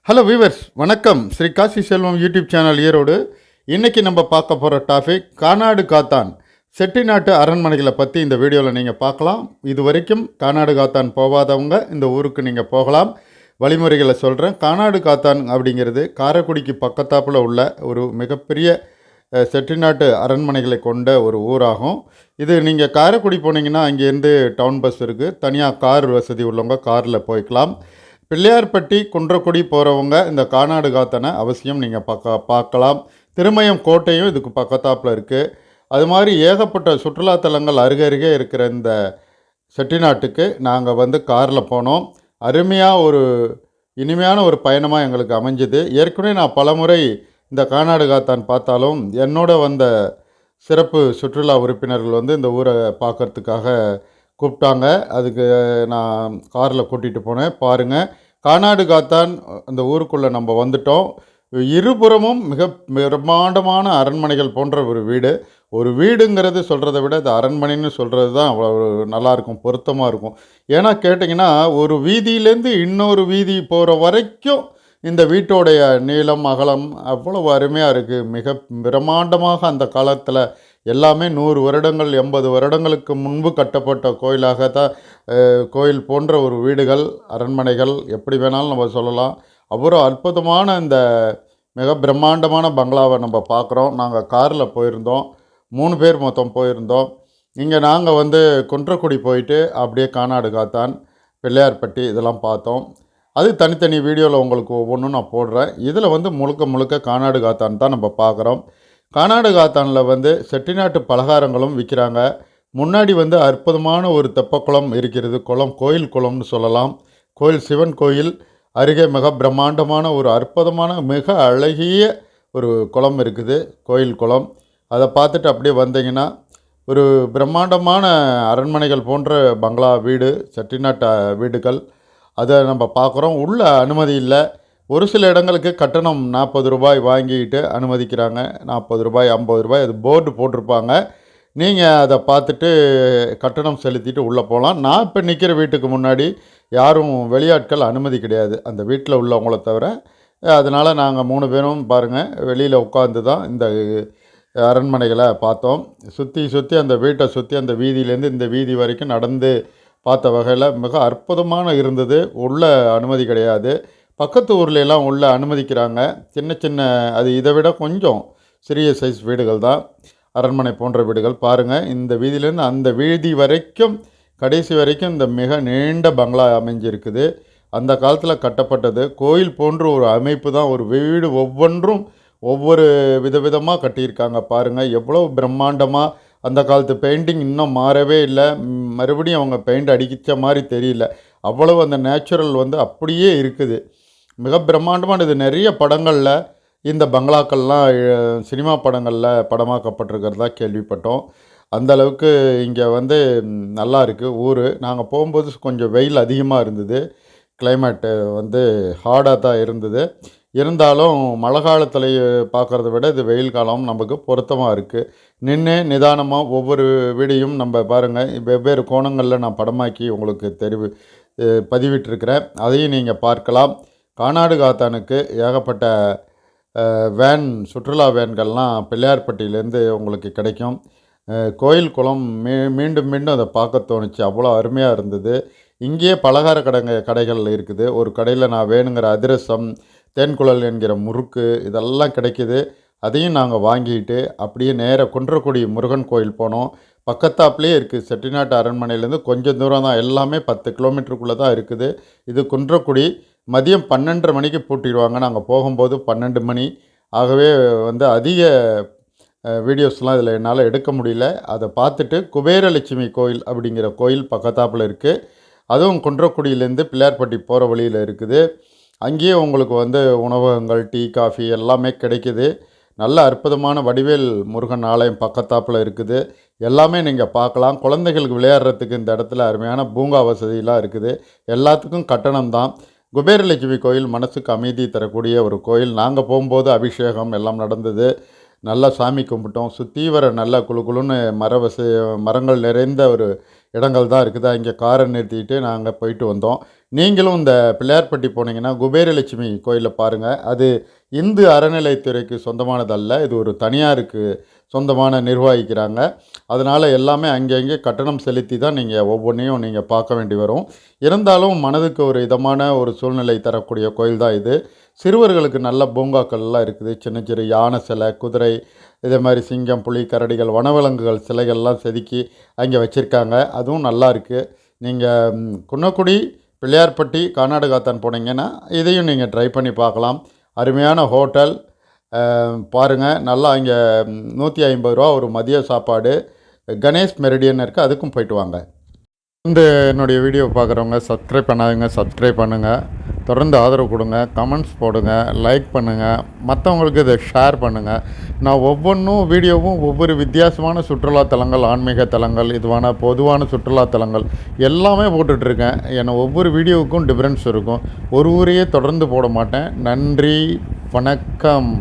Hello viewers, வணக்கம். ஸ்ரீ காசி செல்வம் YouTube channel Erode. இன்றைக்கி நம்ம பார்க்க போகிற டாபிக் கானாடு காத்தான் செட்டிநாட்டு அரண்மனைகளை பற்றி இந்த வீடியோவில் நீங்கள் பார்க்கலாம். இது வரைக்கும் கானாடு காத்தான் போகாதவங்க இந்த ஊருக்கு நீங்கள் போகலாம். வழிமுறைகளை சொல்கிறேன். கானாடு காத்தான் அப்படிங்கிறது காரைக்குடிக்கு பக்கத்தாப்பில் உள்ள ஒரு மிகப்பெரிய செட்டிநாட்டு அரண்மனைகளை கொண்ட ஒரு ஊராகும். இது நீங்கள் காரைக்குடி போனீங்கன்னா அங்கேருந்து டவுன் பஸ் இருக்குது. தனியாக கார் வசதி உள்ளவங்க காரில் போய்க்கலாம். பிள்ளையார்பட்டி குன்றக்குடி போகிறவங்க இந்த கானாடு காத்தனை அவசியம் நீங்கள் பார்க்கலாம். திருமயம் கோட்டையும் இதுக்கு பக்கத்தாப்பில் இருக்குது. அது மாதிரி ஏகப்பட்ட சுற்றுலாத்தலங்கள் அருகருகே இருக்கிற இந்த செட்டிநாட்டுக்கு நாங்கள் காரில் போனோம். அருமையாக இனிமையான ஒரு பயணமாக எங்களுக்கு அமைஞ்சுது. ஏற்கனவே நான் பலமுறை இந்த கானாடு காத்தான் பார்த்தாலும் என்னோட வந்த சிறப்பு சுற்றுலா உறுப்பினர்கள் இந்த ஊரை பார்க்குறதுக்காக கூப்பிட்டாங்க. அதுக்கு நான் காரில் கூட்டிகிட்டு போனேன். பாருங்கள், கானாடு காத்தான் அந்த ஊருக்குள்ளே நம்ம வந்துட்டோம். இருபுறமும் மிக பிரம்மாண்டமான அரண்மனைகள் போன்ற ஒரு வீடுங்கிறது சொல்கிறத விட அது அரண்மனைன்னு சொல்கிறது தான் அவ்வளோ நல்லாயிருக்கும், பொருத்தமாக இருக்கும். ஏன்னா கேட்டிங்கன்னா, ஒரு வீதியிலேருந்து இன்னொரு வீதி போகிற வரைக்கும் இந்த வீட்டோடைய நீளம் அகலம் அவ்வளவு அருமையாக இருக்குது. மிக பிரம்மாண்டமாக அந்த காலத்தில் எல்லாமே 100 வருடங்கள் 80 வருடங்களுக்கு முன்பு கட்டப்பட்ட கோயிலாக தான் கோயில் போன்ற ஒரு வீடுகள், அரண்மனைகள் எப்படி வேணாலும் நம்ம சொல்லலாம். அவ்வளோ அற்புதமான இந்த மிக பிரம்மாண்டமான பங்களாவை நம்ம பார்க்குறோம். நாங்கள் காரில் போயிருந்தோம். 3 பேர் மொத்தம் போயிருந்தோம். இங்கே நாங்கள் குன்றக்குடி போயிட்டு அப்படியே கானாடு காத்தான், பிள்ளையார்பட்டி இதெல்லாம் பார்த்தோம். அது தனித்தனி வீடியோவில் உங்களுக்கு ஒவ்வொன்றும் நான் போடுறேன். இதில் முழுக்க முழுக்க கானாடு காத்தான் தான் நம்ம பார்க்குறோம். கானாடு காத்தானில் செட்டிநாட்டு பலகாரங்களும் விற்கிறாங்க. முன்னாடி அற்புதமான ஒரு தெப்பக்குளம் இருக்கிறது. கோயில் குளம்னு சொல்லலாம். கோயில் சிவன் கோயில் அருகே மிக பிரம்மாண்டமான ஒரு அற்புதமான மிக அழகிய ஒரு குளம் இருக்குது, கோயில் குளம். அதை பார்த்துட்டு அப்படியே வந்தீங்கன்னா ஒரு பிரம்மாண்டமான அரண்மனைகள் போன்ற பங்களா வீடு, செட்டிநாட்டு வீடுகள் அதை நம்ம பார்க்குறோம். உள்ள அனுமதி இல்லை. ஒரு சில இடங்களுக்கு கட்டணம் 40 ரூபாய் வாங்கிட்டு அனுமதிக்கிறாங்க. 40 ரூபாய் 50 ரூபாய் அது போர்டு போட்டிருப்பாங்க. நீங்கள் அதை பார்த்துட்டு கட்டணம் செலுத்திட்டு உள்ளே போகலாம். நான் இப்போ நிற்கிற வீட்டுக்கு முன்னாடி யாரும் வெளியாட்கள் அனுமதி கிடையாது, அந்த வீட்டில் உள்ளவங்கள தவிர. அதனால் நாங்கள் 3 பேரும் பாருங்கள் வெளியில் உட்காந்து தான் இந்த அரண்மனைகளை பார்த்தோம். சுற்றி அந்த வீட்டை சுற்றி அந்த வீதியிலேருந்து இந்த வீதி வரைக்கும் நடந்து பார்த்த வகையில் மிக அற்புதமான இருந்தது. உள்ள அனுமதி கிடையாது. பக்கத்து ஊர்லெலாம் உள்ள அனுமதிக்கிறாங்க. சின்ன அது இதை விட கொஞ்சம் சிறிய சைஸ் வீடுகள் தான் அரண்மனை போன்ற வீடுகள். பாருங்கள், இந்த வீதியிலேருந்து அந்த வீதி வரைக்கும் கடைசி வரைக்கும் இந்த மிக நீண்ட பங்களா அமைஞ்சிருக்குது. அந்த காலத்தில் கட்டப்பட்டது. கோயில் போன்ற ஒரு அமைப்பு தான். ஒரு வீடு ஒவ்வொன்றும் ஒவ்வொரு விதவிதமாக கட்டியிருக்காங்க. பாருங்கள் எவ்வளோ பிரம்மாண்டமாக. அந்த காலத்து பெயிண்டிங் இன்னும் மாறவே இல்லை. மறுபடியும் அவங்க பெயிண்ட் அடிக்கிற மாதிரி தெரியல. அவ்வளவு அந்த நேச்சுரல் அப்படியே இருக்குது. மிக பிரம்மாண்டமான இது. நிறைய படங்களில் இந்த பங்களாக்கள்லாம் சினிமா படங்களில் படமாக்கப்பட்டிருக்கிறதா கேள்விப்பட்டோம். அந்தளவுக்கு இங்கே நல்லா இருக்குது ஊர். நாங்கள் போகும்போது கொஞ்சம் வெயில் அதிகமாக இருந்தது. கிளைமேட்டு ஹார்டாக தான் இருந்தது. இருந்தாலும் மழை காலத்தில் பார்க்குறத விட இது வெயில் காலம் நமக்கு பொருத்தமாக இருக்குது. நின்று நிதானமாக ஒவ்வொரு வீடையும் நம்ம பாருங்கள், வெவ்வேறு கோணங்களில் நான் படமாக்கி உங்களுக்கு பதிவிட்டிருக்கிறேன். அதையும் நீங்கள் பார்க்கலாம். கானாடு காத்தானுக்கு ஏகப்பட்ட வேன், சுற்றுலா வேன்கள்லாம் பிள்ளையார்பட்டியிலேருந்து உங்களுக்கு கிடைக்கும். கோயில் குளம் மீண்டும் மீண்டும் அதை பார்க்க தோணுச்சு. அவ்வளோ அருமையாக இருந்தது. இங்கேயே பலகார கடைகள் இருக்குது. ஒரு கடையில் நான் வேணுங்கிற அதிரசம், தேன்குழல் என்கிற முறுக்கு இதெல்லாம் கிடைக்கிது. அதையும் நாங்கள் வாங்கிட்டு அப்படியே நேராக குன்றக்குடி முருகன் கோயில் போனோம். பக்கத்தாப்புலேயே இருக்குது. செட்டிநாட்டு அரண்மனையிலேருந்து கொஞ்சம் தூரம் தான். எல்லாமே 10 கிலோமீட்டருக்குள்ளே தான் இருக்குது. இது குன்றக்குடி. மதியம் 12:30 மணிக்கு பூட்டிடுவாங்க. நாங்கள் போகும்போது 12 மணி. ஆகவே அதிக வீடியோஸ்லாம் இதில் என்னால் எடுக்க முடியல. அதை பார்த்துட்டு குபேரலட்சுமி கோயில் அப்படிங்கிற கோயில் பக்கத்தாப்பில் இருக்குது. அதுவும் குன்றக்குடியிலேருந்து பிள்ளையார்பட்டி போகிற வழியில் இருக்குது. அங்கேயே உங்களுக்கு உணவகங்கள், டீ, காஃபி எல்லாமே கிடைக்குது. நல்ல அற்புதமான வடிவேல் முருகன் ஆலயம் பக்கத்தாப்பில் இருக்குது. எல்லாமே நீங்கள் பார்க்கலாம். குழந்தைகளுக்கு விளையாடுறதுக்கு இந்த இடத்துல அருமையான பூங்கா வசதியெலாம் இருக்குது. எல்லாத்துக்கும் கட்டணம் தான். குபேரலட்சுமி கோயில் மனசுக்கு அமைதி தரக்கூடிய ஒரு கோயில். நாங்கள் போகும்போது அபிஷேகம் எல்லாம் நடந்தது. நல்லா சாமி கும்பிட்டோம். சுற்றி வர நல்லா குழுன்னு மரங்கள் நிறைந்த ஒரு இடங்கள் தான் இருக்குது. இங்கே காரை நிறுத்திட்டு நாங்கள் போயிட்டு வந்தோம். நீங்களும் இந்த பிள்ளையார்பட்டி போனீங்கன்னா குபேரலட்சுமி கோயிலை பாருங்கள். அது இந்து அறநிலைத்துறைக்கு சொந்தமானதல்ல, இது ஒரு தனியாருக்கு சொந்தமான நிர்வகிக்கிறாங்க. அதனால் எல்லாமே அங்கங்கே கட்டணம் செலுத்தி தான் நீங்கள் ஒவ்வொன்றையும் நீங்கள் பார்க்க வேண்டி வரும். இருந்தாலும் மனதுக்கு ஒரு இதமான ஒரு சூழ்நிலை தரக்கூடிய கோயில் தான் இது. சிறுவர்களுக்கு நல்ல பூங்காக்கள்லாம் இருக்குது. சின்ன சிறு யானை சிலை, குதிரை, இதே மாதிரி சிங்கம், புலி, கரடிகள், வனவிலங்குகள் சிலைகள்லாம் செதுக்கி அங்கே வச்சுருக்காங்க. அதுவும் நல்லா இருக்குது. நீங்கள் குன்னக்குடி, பிள்ளையார்பட்டி, கானாடுகாத்தான் போனீங்கன்னா இதையும் நீங்கள் ட்ரை பண்ணி பார்க்கலாம். அருமையான ஹோட்டல் பாருங்கள். நல்லா இங்கே 150 ரூபா ஒரு மதிய சாப்பாடு. கணேஷ் மெரிடியன் இருக்குது, அதுக்கும் போயிட்டு வாங்க. இந்த என்னுடைய வீடியோ பார்க்குறவங்க சப்ஸ்கிரைப் பண்ணாதீங்க, சப்ஸ்கிரைப் பண்ணுங்கள். தொடர்ந்து ஆதரவு கொடுங்க, கமெண்ட்ஸ் போடுங்க, லைக் பண்ணுங்கள், மற்றவங்களுக்கு இதை ஷேர் பண்ணுங்கள். நான் ஒவ்வொன்றும் வீடியோவும் ஒவ்வொரு வித்தியாசமான சுற்றுலாத்தலங்கள், ஆன்மீக தலங்கள், இதுவான பொதுவான சுற்றுலாத்தலங்கள் எல்லாமே போட்டுட்ருக்கேன். ஏன்னா ஒவ்வொரு வீடியோவுக்கும் டிஃப்ரென்ஸ் இருக்கும். ஒரு ஊரையே தொடர்ந்து போட மாட்டேன். நன்றி, வணக்கம்.